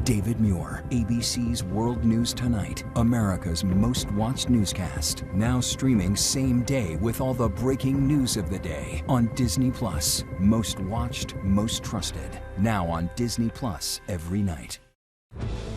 David Muir, ABC's World News Tonight, America's most watched newscast. Now streaming same day with all the breaking news of the day on Disney Plus. Most watched, most trusted. Now on Disney Plus every night.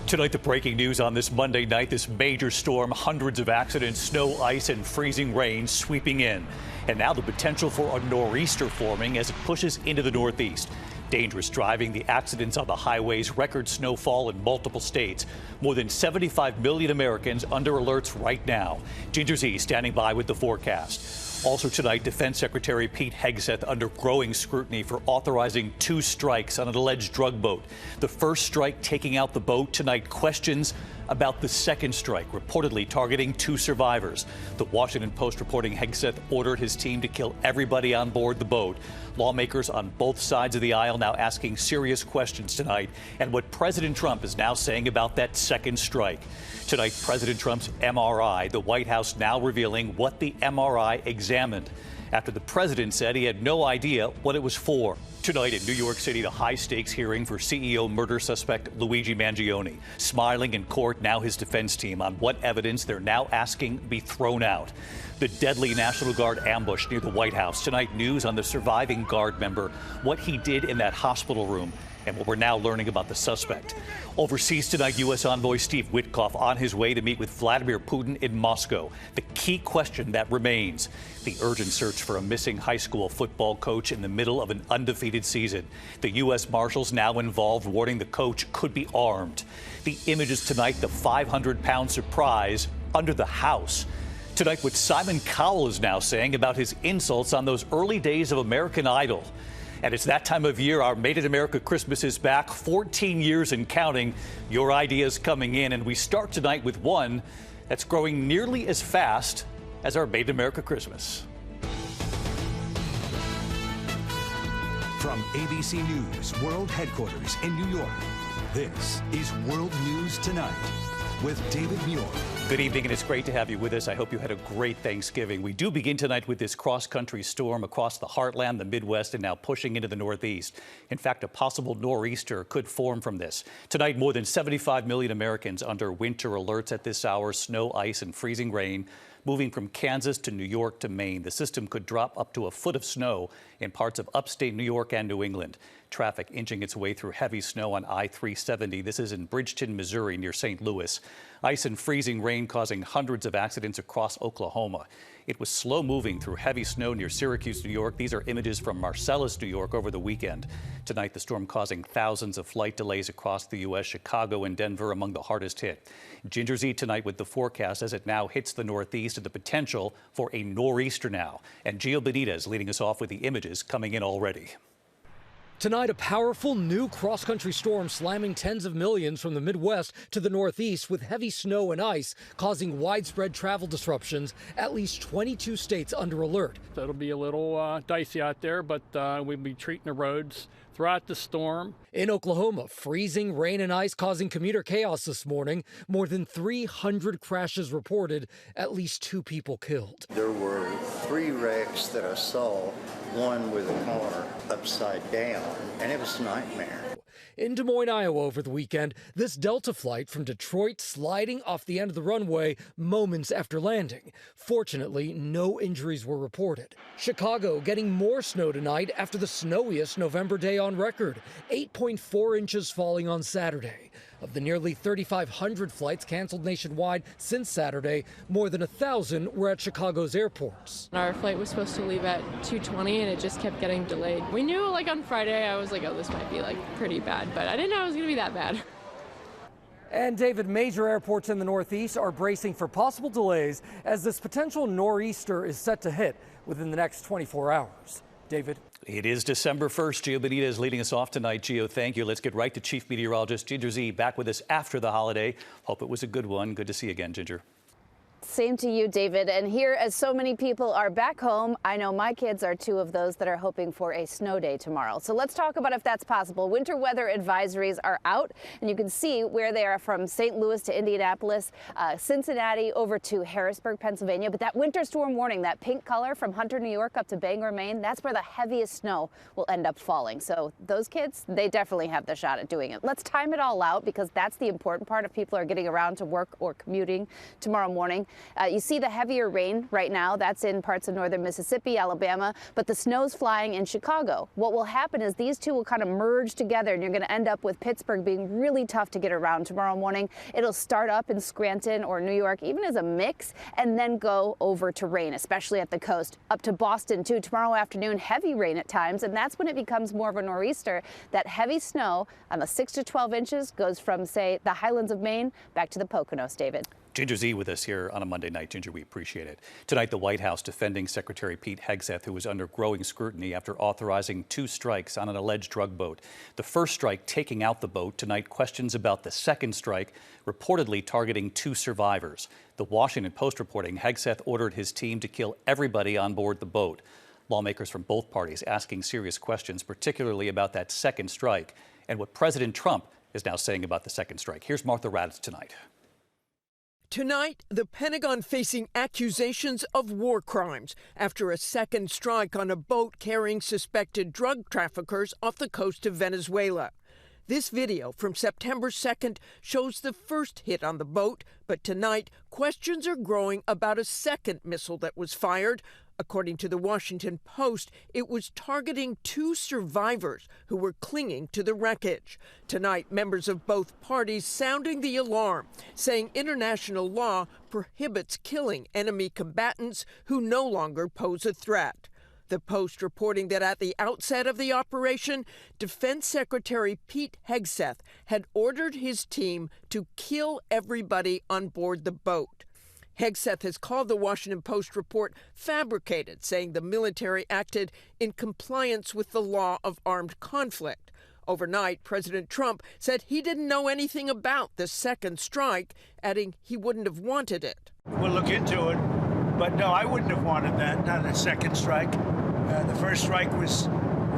Tonight, the breaking news on this Monday night, this major storm, hundreds of accidents, snow, ice, and freezing rain sweeping in. And now the potential for a nor'easter forming as it pushes into the Northeast. Dangerous driving, the accidents on the highways, record snowfall in multiple states. More than 75 million Americans under alerts right now. Ginger Zee standing by with the forecast. Also tonight, Defense Secretary Pete Hegseth under growing scrutiny for authorizing 2 strikes on an alleged drug boat. The first strike taking out the boat. Tonight, questions about the second strike, reportedly targeting 2 survivors. The Washington Post reporting Hegseth ordered his team to kill everybody on board the boat. Lawmakers on both sides of the aisle now asking serious questions tonight, and what President Trump is now saying about that second strike. Tonight, President Trump's MRI, the White House now revealing what the MRI examined after the president said he had no idea what it was for. Tonight in New York City, the high-stakes hearing for CEO murder suspect Luigi Mangione. Smiling in court, now his defense team on what evidence they're now asking be thrown out. The deadly National Guard ambush near the White House. Tonight, news on the surviving Guard member, what he did in that hospital room, and what we're now learning about the suspect. Overseas tonight, U.S. envoy Steve Witkoff on his way to meet with Vladimir Putin in Moscow. The key question that remains, the urgent search for a missing high school football coach in the middle of an undefeated season. The U.S. Marshals now involved, warning the coach could be armed. The images tonight, the 500-pound surprise under the house. Tonight, what Simon Cowell is now saying about his insults on those early days of American Idol. And it's that time of year. Our Made in America Christmas is back, 14 years and counting. Your ideas coming in, and we start tonight with one that's growing nearly as fast as our Made in America Christmas. From ABC News World Headquarters in New York, this is World News Tonight with David Muir. Good evening, and it's great to have you with us. I hope you had a great Thanksgiving. We do begin tonight with this cross-country storm across the heartland, the Midwest, and now pushing into the Northeast. In fact, a possible nor'easter could form from this. Tonight, more than 75 million Americans under winter alerts at this hour. Snow, ice, and freezing rain moving from Kansas to New York to Maine. The system could drop up to a foot of snow in parts of upstate New York and New England. Traffic inching its way through heavy snow on I-370. This is in Bridgeton, Missouri, near St. Louis. Ice and freezing rain causing hundreds of accidents across Oklahoma. It was slow moving through heavy snow near Syracuse, New York. These are images from Marcellus, New York over the weekend. Tonight, the storm causing thousands of flight delays across the U.S. Chicago and Denver among the hardest hit. Ginger Zee tonight with the forecast as it now hits the Northeast and the potential for a nor'easter now. And Gio Benitez leading us off with the images coming in already. Tonight, a powerful new cross-country storm slamming tens of millions from the Midwest to the Northeast with heavy snow and ice, causing widespread travel disruptions, at least 22 states under alert. It'll be a little dicey out there, but we'll be treating the roads throughout the storm. In Oklahoma, freezing rain and ice causing commuter chaos this morning. More than 300 crashes reported, at least 2 people killed. There were 3 wrecks that I saw, one with a car upside down, and it was a nightmare. In Des Moines, Iowa over the weekend, this Delta flight from Detroit sliding off the end of the runway moments after landing. Fortunately, no injuries were reported. Chicago getting more snow tonight after the snowiest November day on record, 8.4 inches falling on Saturday. Of the nearly 3,500 flights canceled nationwide since Saturday, more than 1,000 were at Chicago's airports. Our flight was supposed to leave at 2:20 and it just kept getting delayed. We knew on Friday, I was like, oh, this might be pretty bad, but I didn't know it was gonna be that bad. And David, major airports in the Northeast are bracing for possible delays as this potential nor'easter is set to hit within the next 24 hours. David. It is December 1st. Gio Benitez leading us off tonight. Gio, thank you. Let's get right to Chief Meteorologist Ginger Zee back with us after the holiday. Hope it was a good one. Good to see you again, Ginger. Same to you, David. And here, as so many people are back home, I know my kids are two of those that are hoping for a snow day tomorrow. So let's talk about if that's possible. Winter weather advisories are out, and you can see where they are from St. Louis to Indianapolis, Cincinnati over to Harrisburg, Pennsylvania. But that winter storm warning, that pink color from Hunter, New York up to Bangor, Maine, that's where the heaviest snow will end up falling. So those kids, they definitely have the shot at doing it. Let's time it all out, because that's the important part if people are getting around to work or commuting tomorrow morning. You see the heavier rain right now. That's in parts of northern Mississippi, Alabama, but the snow's flying in Chicago. What will happen is these two will kind of merge together, and you're going to end up with Pittsburgh being really tough to get around tomorrow morning. It'll start up in Scranton or New York, even as a mix, and then go over to rain, especially at the coast. Up to Boston, too. Tomorrow afternoon, heavy rain at times, and that's when it becomes more of a nor'easter. That heavy snow on the 6 to 12 inches goes from, say, the highlands of Maine back to the Poconos, David. Ginger Zee with us here on a Monday night. Ginger, we appreciate it. Tonight, the White House defending Secretary Pete Hegseth, who was under growing scrutiny after authorizing 2 strikes on an alleged drug boat. The first strike taking out the boat. Tonight, questions about the second strike, reportedly targeting 2 survivors. The Washington Post reporting Hegseth ordered his team to kill everybody on board the boat. Lawmakers from both parties asking serious questions, particularly about that second strike and what President Trump is now saying about the second strike. Here's Martha Raddatz tonight. Tonight, the Pentagon facing accusations of war crimes after a second strike on a boat carrying suspected drug traffickers off the coast of Venezuela. This video from September 2nd shows the first hit on the boat, but tonight, questions are growing about a second missile that was fired. According to the Washington Post, it was targeting 2 survivors who were clinging to the wreckage. Tonight, members of both parties sounding the alarm, saying international law prohibits killing enemy combatants who no longer pose a threat. The Post reporting that at the outset of the operation, Defense Secretary Pete Hegseth had ordered his team to kill everybody on board the boat. Hegseth has called the Washington Post report fabricated, saying the military acted in compliance with the law of armed conflict. Overnight, President Trump said he didn't know anything about the second strike, adding he wouldn't have wanted it. We'll look into it, but no, I wouldn't have wanted that, not a second strike. The first strike was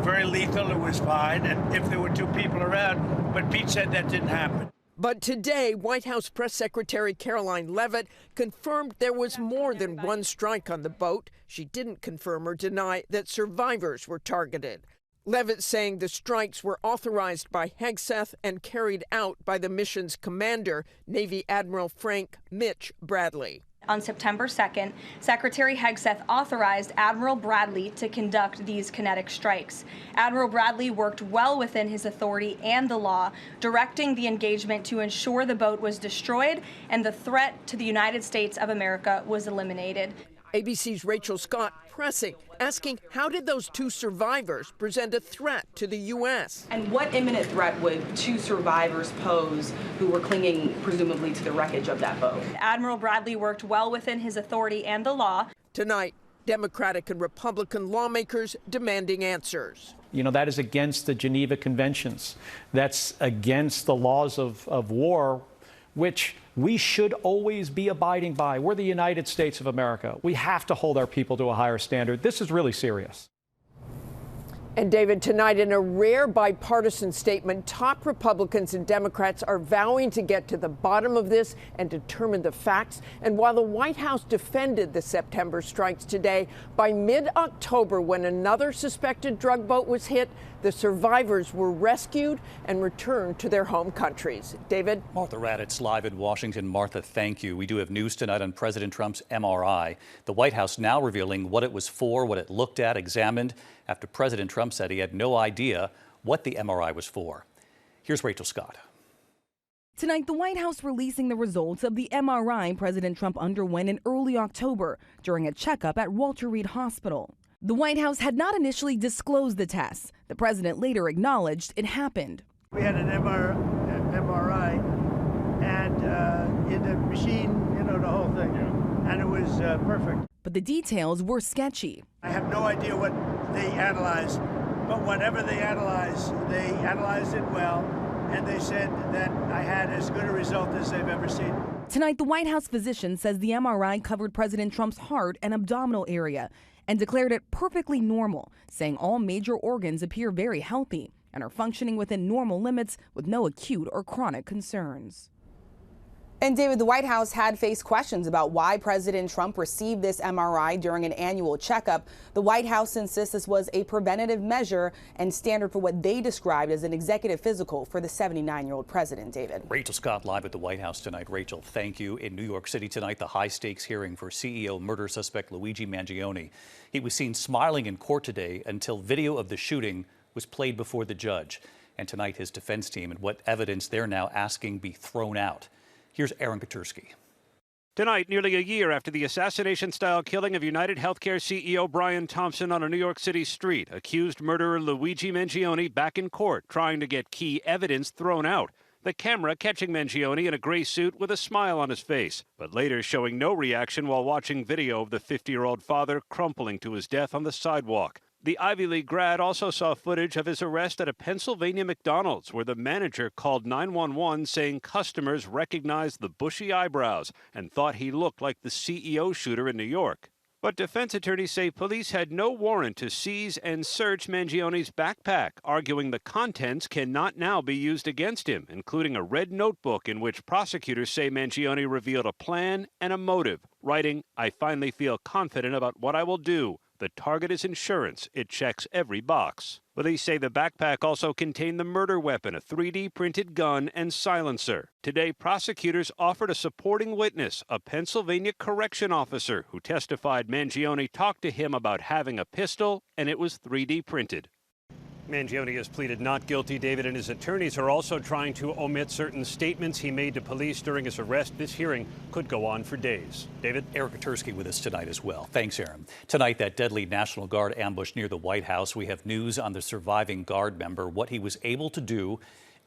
very lethal, it was fine, and if there were 2 people around, but Pete said that didn't happen. But today, White House Press Secretary Caroline Leavitt confirmed there was more than 1 strike on the boat. She didn't confirm or deny that survivors were targeted. Leavitt saying the strikes were authorized by Hegseth and carried out by the mission's commander, Navy Admiral Frank Mitch Bradley. On September 2nd, Secretary Hegseth authorized Admiral Bradley to conduct these kinetic strikes. Admiral Bradley worked well within his authority and the law, directing the engagement to ensure the boat was destroyed and the threat to the United States of America was eliminated. ABC's Rachel Scott pressing, asking how did those 2 survivors present a threat to the U.S.? And what imminent threat would 2 survivors pose who were clinging presumably to the wreckage of that boat? Admiral Bradley worked well within his authority and the law. Tonight, Democratic and Republican lawmakers demanding answers. You know, that is against the Geneva Conventions. That's against the laws of war, which we should always be abiding by. We're the United States of America. We have to hold our people to a higher standard. This is really serious. And David, tonight in a rare bipartisan statement, top Republicans and Democrats are vowing to get to the bottom of this and determine the facts. And while the White House defended the September strikes today, by mid-October, when another suspected drug boat was hit, the survivors were rescued and returned to their home countries. David? Martha Raddatz live in Washington. Martha, thank you. We do have news tonight on President Trump's MRI. The White House now revealing what it was for, what it looked at, examined, after President Trump said he had no idea what the MRI was for. Here's Rachel Scott. Tonight, the White House releasing the results of the MRI President Trump underwent in early October during a checkup at Walter Reed Hospital. The White House had not initially disclosed the tests. The president later acknowledged it happened. We had an MRI, and in the machine, you know, the whole thing, and it was perfect. But the details were sketchy. I have no idea what they analyzed, but whatever they analyzed it well, and they said that I had as good a result as they've ever seen. Tonight, the White House physician says the MRI covered President Trump's heart and abdominal area and declared it perfectly normal, saying all major organs appear very healthy and are functioning within normal limits with no acute or chronic concerns. And David, the White House had faced questions about why President Trump received this MRI during an annual checkup. The White House insists this was a preventative measure and standard for what they described as an executive physical for the 79-year-old president. David. Rachel Scott live at the White House tonight. Rachel, thank you. In New York City tonight, the high-stakes hearing for CEO murder suspect Luigi Mangione. He was seen smiling in court today until video of the shooting was played before the judge. And tonight, his defense team and what evidence they're now asking be thrown out. Here's Aaron Katursky. Tonight, nearly a year after the assassination-style killing of UnitedHealthcare CEO Brian Thompson on a New York City street, accused murderer Luigi Mangione back in court, trying to get key evidence thrown out. The camera catching Mangione in a gray suit with a smile on his face, but later showing no reaction while watching video of the 50-year-old father crumpling to his death on the sidewalk. The Ivy League grad also saw footage of his arrest at a Pennsylvania McDonald's where the manager called 911 saying customers recognized the bushy eyebrows and thought he looked like the CEO shooter in New York. But defense attorneys say police had no warrant to seize and search Mangione's backpack, arguing the contents cannot now be used against him, including a red notebook in which prosecutors say Mangione revealed a plan and a motive, writing, "I finally feel confident about what I will do. The target is insurance. It checks every box." Police say the backpack also contained the murder weapon, a 3D printed gun and silencer. Today, prosecutors offered a supporting witness, a Pennsylvania correction officer who testified Mangione talked to him about having a pistol and it was 3D printed. Mangione has pleaded not guilty, David, and his attorneys are also trying to omit certain statements he made to police during his arrest. This hearing could go on for days. David? Eric Katursky with us tonight as well. Thanks, Aaron. Tonight, that deadly National Guard ambush near the White House. We have news on the surviving Guard member, what he was able to do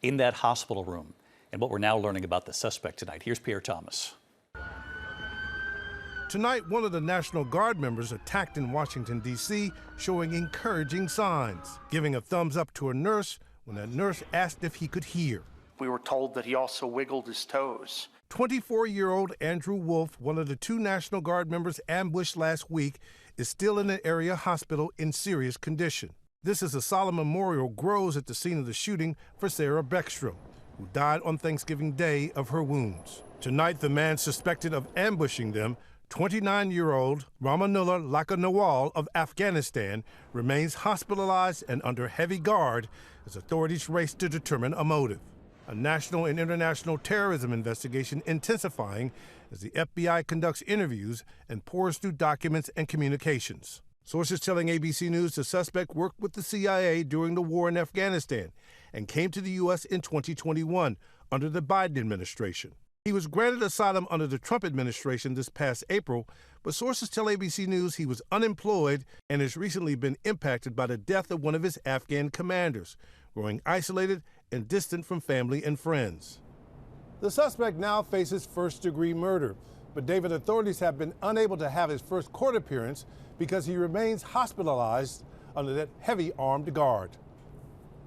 in that hospital room, and what we're now learning about the suspect tonight. Here's Pierre Thomas. Tonight, one of the National Guard members attacked in Washington, D.C., showing encouraging signs, giving a thumbs up to a nurse when that nurse asked if he could hear. We were told that he also wiggled his toes. 24-year-old Andrew Wolf, one of the two National Guard members ambushed last week, is still in an area hospital in serious condition. This is a solemn memorial grows at the scene of the shooting for Sarah Beckstrom, who died on Thanksgiving Day of her wounds. Tonight, the man suspected of ambushing them, 29-year-old Ramanullah Lakanawal of Afghanistan, remains hospitalized and under heavy guard as authorities race to determine a motive. A national and international terrorism investigation intensifying as the FBI conducts interviews and pores through documents and communications. Sources telling ABC News the suspect worked with the CIA during the war in Afghanistan and came to the U.S. in 2021 under the Biden administration. He was granted asylum under the Trump administration this past April, but sources tell ABC News he was unemployed and has recently been impacted by the death of one of his Afghan commanders, growing isolated and distant from family and friends. The suspect now faces first-degree murder, but David, authorities have been unable to have his first court appearance because he remains hospitalized under that heavy armed guard.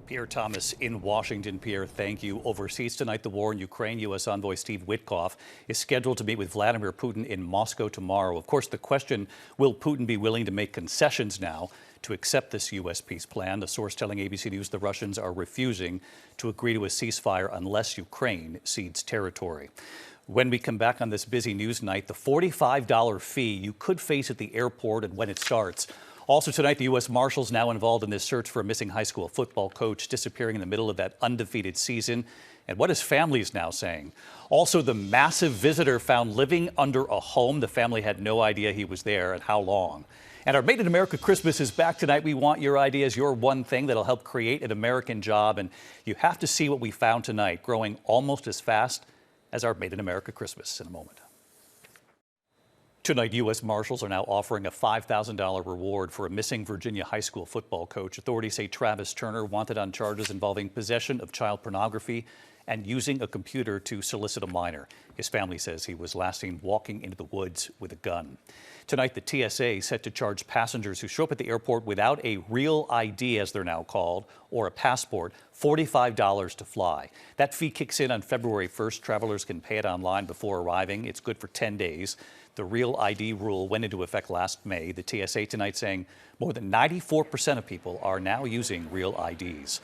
Pierre Thomas in Washington. Pierre, thank you. Overseas tonight, the war in Ukraine. U.S. envoy Steve Witkoff is scheduled to meet with Vladimir Putin in Moscow tomorrow. Of course, the question, will Putin be willing to make concessions now to accept this U.S. peace plan? The source telling ABC News the Russians are refusing to agree to a ceasefire unless Ukraine cedes territory. When we come back on this busy news night, the $45 fee you could face at the airport and when it starts. Also tonight, the U.S. Marshals now involved in this search for a missing high school football coach disappearing in the middle of that undefeated season. And what his family is now saying. Also, the massive visitor found living under a home. The family had no idea he was there and how long. And our Made in America Christmas is back tonight. We want your ideas, your one thing that'll help create an American job. And you have to see what we found tonight, growing almost as fast as our Made in America Christmas in a moment. Tonight, U.S. Marshals are now offering a $5,000 reward for a missing Virginia high school football coach. Authorities say Travis Turner, wanted on charges involving possession of child pornography and using a computer to solicit a minor. His family says he was last seen walking into the woods with a gun. Tonight, the TSA set to charge passengers who show up at the airport without a real ID, as they're now called, or a passport, $45 to fly. That fee kicks in on February 1st. Travelers can pay it online before arriving. It's good for 10 days. The real ID rule went into effect last May. The TSA tonight saying more than 94% of people are now using real IDs.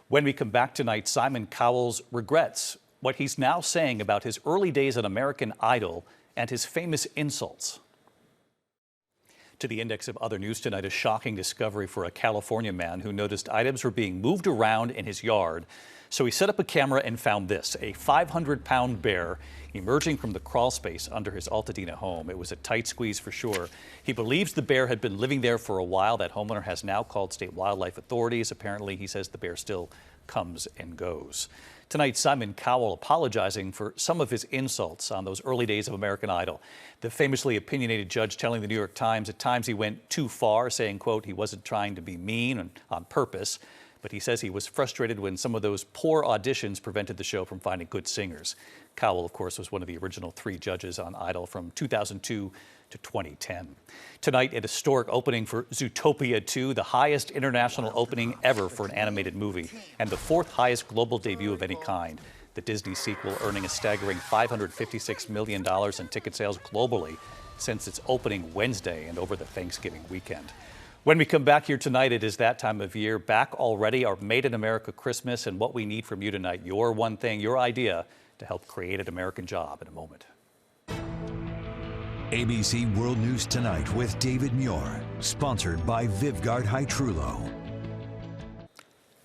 When we come back tonight, Simon Cowell regrets what he's now saying about his early days on American Idol and his famous insults. To the index of other news tonight, a shocking discovery for a California man who noticed items were being moved around in his yard. So he set up a camera and found this, a 500-pound bear emerging from the crawl space under his Altadena home. It was a tight squeeze for sure. He believes the bear had been living there for a while. That homeowner has now called state wildlife authorities. Apparently, he says the bear still comes and goes. Tonight, Simon Cowell apologizing for some of his insults on those early days of American Idol. The famously opinionated judge telling the New York Times at times he went too far, saying, quote, he wasn't trying to be mean and on purpose. But he says he was frustrated when some of those poor auditions prevented the show from finding good singers. Cowell, of course, was one of the original 3 judges on Idol from 2002 to 2010. Tonight, an historic opening for Zootopia 2, the highest international opening ever for an animated movie, and the 4th highest global debut of any kind. The Disney sequel earning a staggering $556 million in ticket sales globally since its opening Wednesday and over the Thanksgiving weekend. When we come back here tonight, it is that time of year. Back already, our Made in America Christmas, and what we need from you tonight, your one thing, your idea to help create an American job in a moment. ABC World News Tonight with David Muir, sponsored by Vivgard Hytrulo.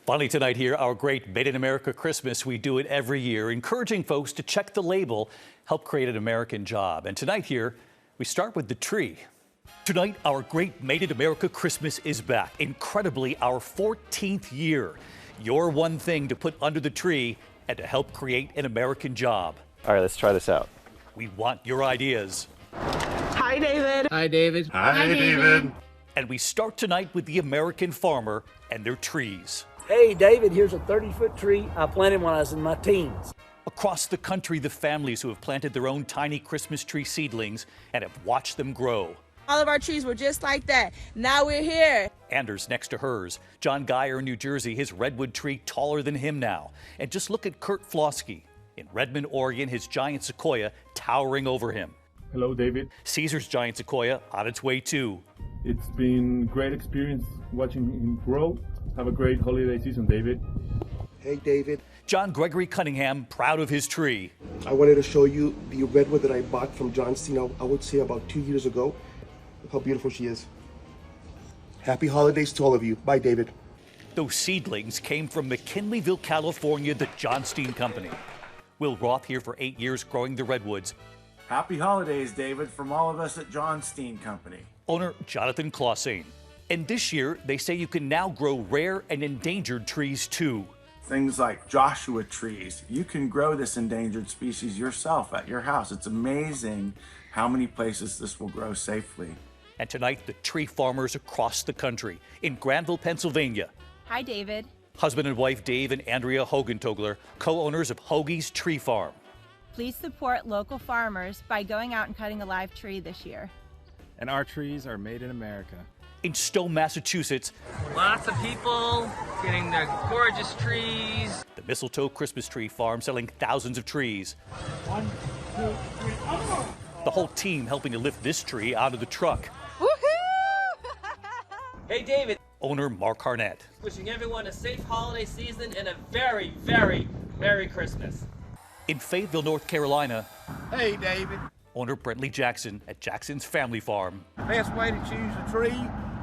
Finally tonight here, our great Made in America Christmas. We do it every year, encouraging folks to check the label, help create an American job. And tonight here, we start with the tree. Tonight, our great Made in America Christmas is back. Incredibly, our 14th year. Your one thing to put under the tree and to help create an American job. All right, let's try this out. We want your ideas. Hi, David. Hi, David. Hi, David. And we start tonight with the American farmer and their trees. Hey, David, here's a 30-foot tree I planted when I was in my teens. Across the country, the families who have planted their own tiny Christmas tree seedlings and have watched them grow. All of our trees were just like that. Now we're here. Anders next to hers. John Geyer in New Jersey, his redwood tree taller than him now. And just look at Kurt Flosky. In Redmond, Oregon, his giant sequoia towering over him. Hello, David. Caesar's giant sequoia on its way too. It's been a great experience watching him grow. Have a great holiday season, David. Hey, David. John Gregory Cunningham, proud of his tree. I wanted to show you the redwood that I bought from Johnston, I would say about 2 years ago. Look how beautiful she is. Happy holidays to all of you. Bye, David. Those seedlings came from McKinleyville, California, the Johnstein Company. Will Roth here for 8 years growing the redwoods. Happy holidays, David, from all of us at Johnstein Company. Owner Jonathan Clausane. And this year, they say you can now grow rare and endangered trees too. Things like Joshua trees. You can grow this endangered species yourself at your house. It's amazing how many places this will grow safely. And tonight, the tree farmers across the country. In Granville, Pennsylvania. Hi, David. Husband and wife Dave and Andrea Hogentogler, co-owners of Hoagie's Tree Farm. Please support local farmers by going out and cutting a live tree this year. And our trees are made in America. In Stowe, Massachusetts. Lots of people getting their gorgeous trees. The Mistletoe Christmas Tree Farm selling thousands of trees. 1, 2, 3, oh! The whole team helping to lift this tree out of the truck. Woohoo! Hey, David. Owner Mark Harnett. Wishing everyone a safe holiday season and a very, very Merry Christmas. In Fayetteville, North Carolina. Hey, David. Owner Brentley Jackson at Jackson's Family Farm. The best way to choose a tree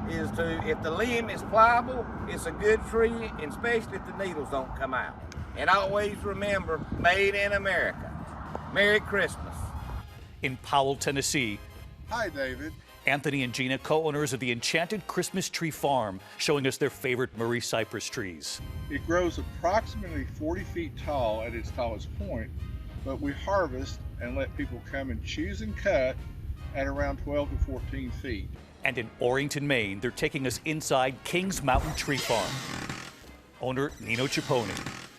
is if the limb is pliable, it's a good tree, and especially if the needles don't come out. And always remember, made in America. Merry Christmas. In Powell, Tennessee. Hi, David. Anthony and Gina, co-owners of the Enchanted Christmas Tree Farm, showing us their favorite Murray cypress trees. It grows approximately 40 feet tall at its tallest point, but we harvest and let people come and choose and cut at around 12 to 14 feet. And in Orrington, Maine, they're taking us inside Kings Mountain Tree Farm. Owner Nino Cipollone.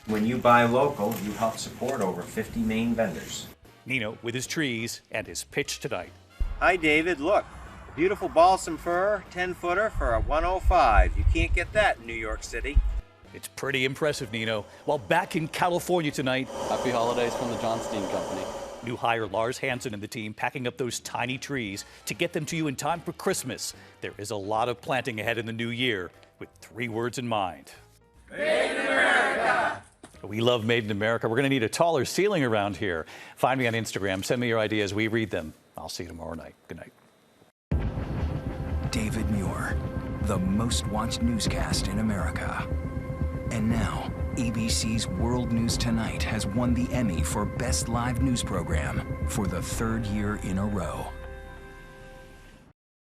When you buy local, you help support over 50 Maine vendors. Nino with his trees and his pitch tonight. Hi, David. Look, beautiful balsam fir, 10-footer for a $105. You can't get that in New York City. It's pretty impressive, Nino. While back in California tonight. Happy holidays from the Johnstein Company. New hire Lars Hansen and the team packing up those tiny trees to get them to you in time for Christmas. There is a lot of planting ahead in the new year with 3 words in mind. Made in America. We love Made in America. We're going to need a taller ceiling around here. Find me on Instagram. Send me your ideas. We read them. I'll see you tomorrow night. Good night. David Muir, the most watched newscast in America. And now, ABC's World News Tonight has won the Emmy for Best Live News Program for the 3rd year in a row.